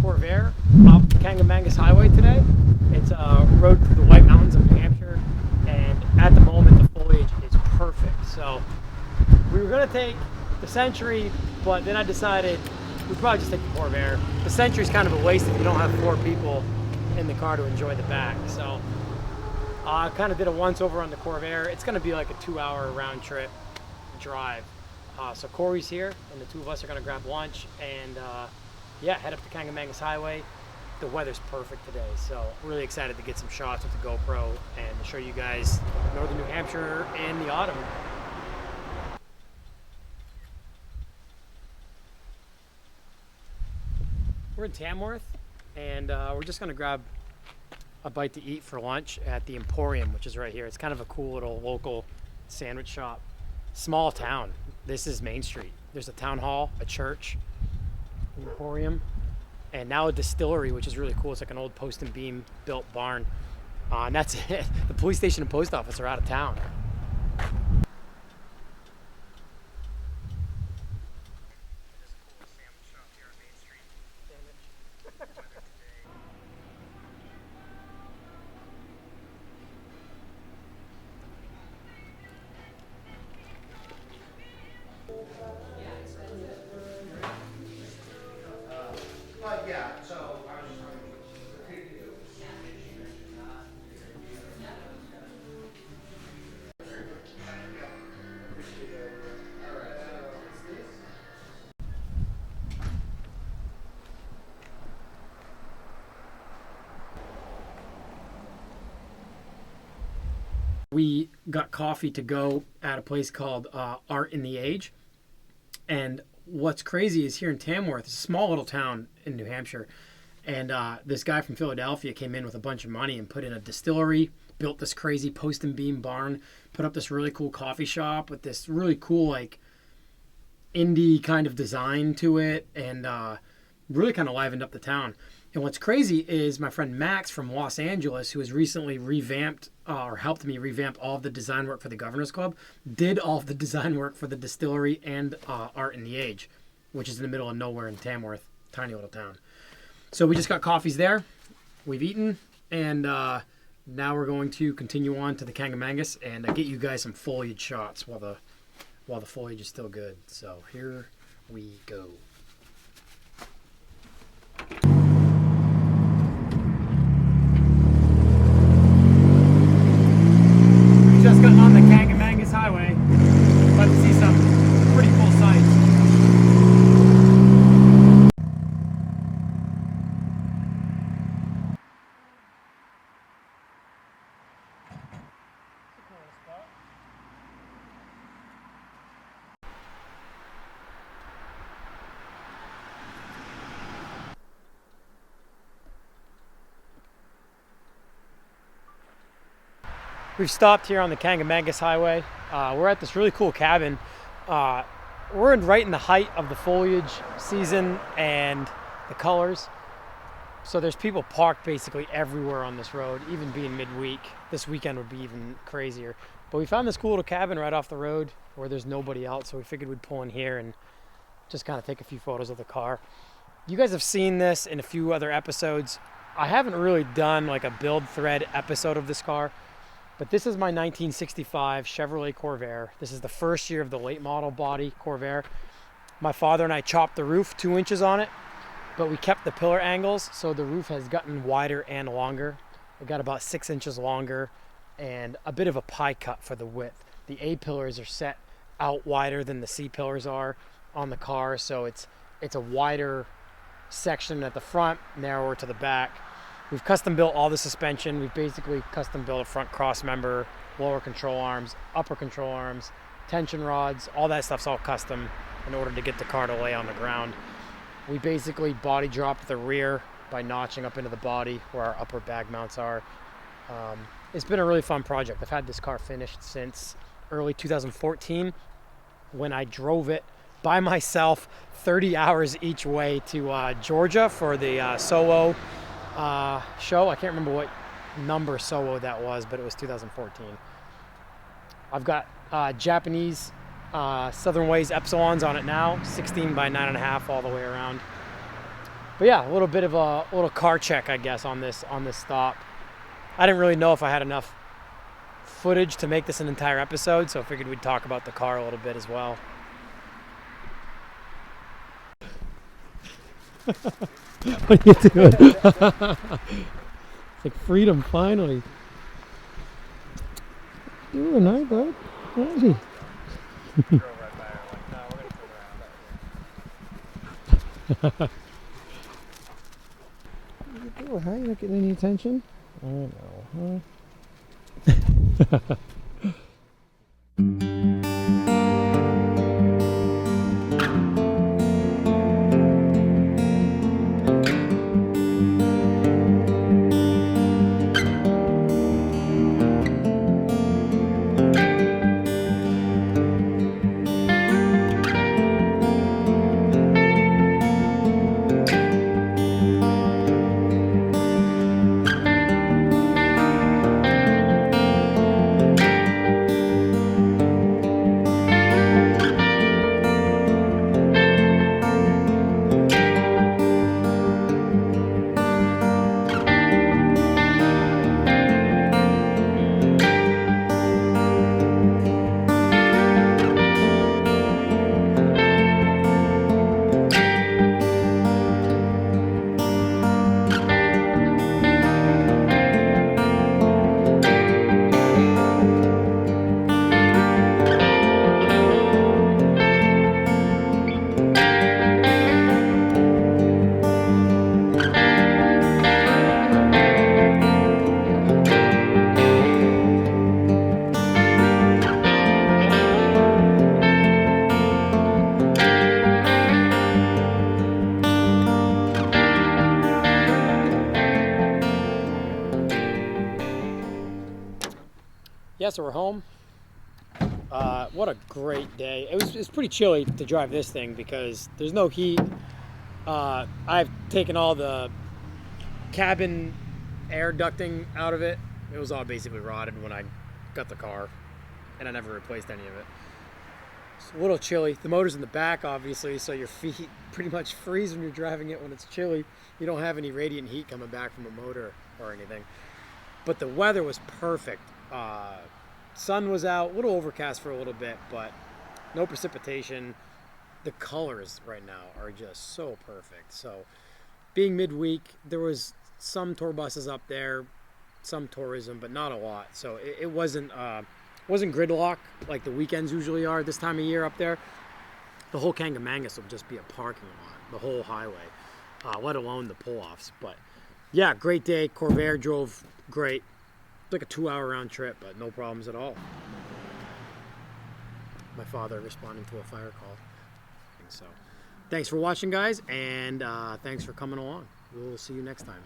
Corvair up Kancamagus Highway today. It's a road through the White Mountains of New Hampshire, and at the moment the foliage is perfect. So we were going to take the Century, but then I decided we'd probably just take the Corvair. The Century's kind of a waste if you don't have 4 people in the car to enjoy the back. So I kind of did a once over on the Corvair. It's going to be like a 2-hour round trip drive. So Corey's here, and the 2 of us are going to grab lunch and yeah, head up to Kancamagus Highway. The weather's perfect today, so really excited to get some shots with the GoPro and to show you guys northern New Hampshire in the autumn. We're in Tamworth, and we're just going to grab a bite to eat for lunch at the Emporium, which is right here. It's kind of a cool little local sandwich shop. Small town. This is Main Street. There's a town hall, a church, an Emporium, and now a distillery, which is really cool. It's like an old post and beam built barn. And that's it. The police station and post office are out of town. Yeah, so I was just wondering what you do. We got coffee to go at a place called Art in the Age. And what's crazy is here in Tamworth, it's a small little town in New Hampshire, and this guy from Philadelphia came in with a bunch of money and put in a distillery, built this crazy post and beam barn, put up this really cool coffee shop with this really cool like indie kind of design to it, and really kind of livened up the town. And what's crazy is my friend Max from Los Angeles, who has recently revamped or helped me revamp all of the design work for the Governor's Club, did all of the design work for the distillery and Art in the Age, which is in the middle of nowhere in Tamworth, tiny little town. So we just got coffees there, we've eaten, and now we're going to continue on to the Kancamagus and get you guys some foliage shots while the foliage is still good. So here we go. Just got on the Kancamagus Highway. About to see some pretty cool sights. We've stopped here on the Kancamagus Highway. We're at this really cool cabin. We're right in the height of the foliage season and the colors. So there's people parked basically everywhere on this road, even being midweek. This weekend would be even crazier. But we found this cool little cabin right off the road where there's nobody else, so we figured we'd pull in here and just kind of take a few photos of the car. You guys have seen this in a few other episodes. I haven't really done like a build thread episode of this car. But this is my 1965 Chevrolet Corvair. This is the first year of the late model body Corvair. My father and I chopped the roof 2 inches on it, but we kept the pillar angles, so the roof has gotten wider and longer. It got about 6 inches longer and a bit of a pie cut for the width. The A pillars are set out wider than the C pillars are on the car, so it's a wider section at the front, narrower to the back. We've custom built all the suspension. We've basically custom built a front cross member, lower control arms, upper control arms, tension rods, all that stuff's all custom in order to get the car to lay on the ground. We basically body dropped the rear by notching up into the body where our upper bag mounts are. It's been a really fun project. I've had this car finished since early 2014 when I drove it by myself 30 hours each way to Georgia for the Solo show. I can't remember what number Solo that was, but it was 2014. I've got Japanese Southern Ways Epsilons on it now, 16 by 9.5 all the way around. But yeah, a little bit of a little car check, I guess, on this stop. I didn't really know if I had enough footage to make this an entire episode, so I figured we'd talk about the car a little bit as well. What are you doing? It's like freedom, finally. Doing night, bud. What is he? What are you doing, huh? You not getting any attention? I don't know, huh? Yeah, so we're home. What a great day. It was pretty chilly to drive this thing because there's no heat. I've taken all the cabin air ducting out of it. It was all basically rotted when I got the car, and I never replaced any of it. It's a little chilly. The motor's in the back, obviously, so your feet pretty much freeze when you're driving it when it's chilly. You don't have any radiant heat coming back from a motor or anything. But the weather was perfect. Sun was out, a little overcast for a little bit, but no precipitation. The colors right now are just so perfect. So being midweek, there was some tour buses up there, some tourism, but not a lot. So it wasn't gridlock like the weekends usually are this time of year up there. The whole Kancamagus will just be a parking lot, the whole highway, let alone the pull-offs. But yeah, great day. Corvair drove great. Like a 2-hour round trip, but no problems at all. My father responding to a fire call. So thanks for watching, guys, and thanks for coming along. We'll see you next time.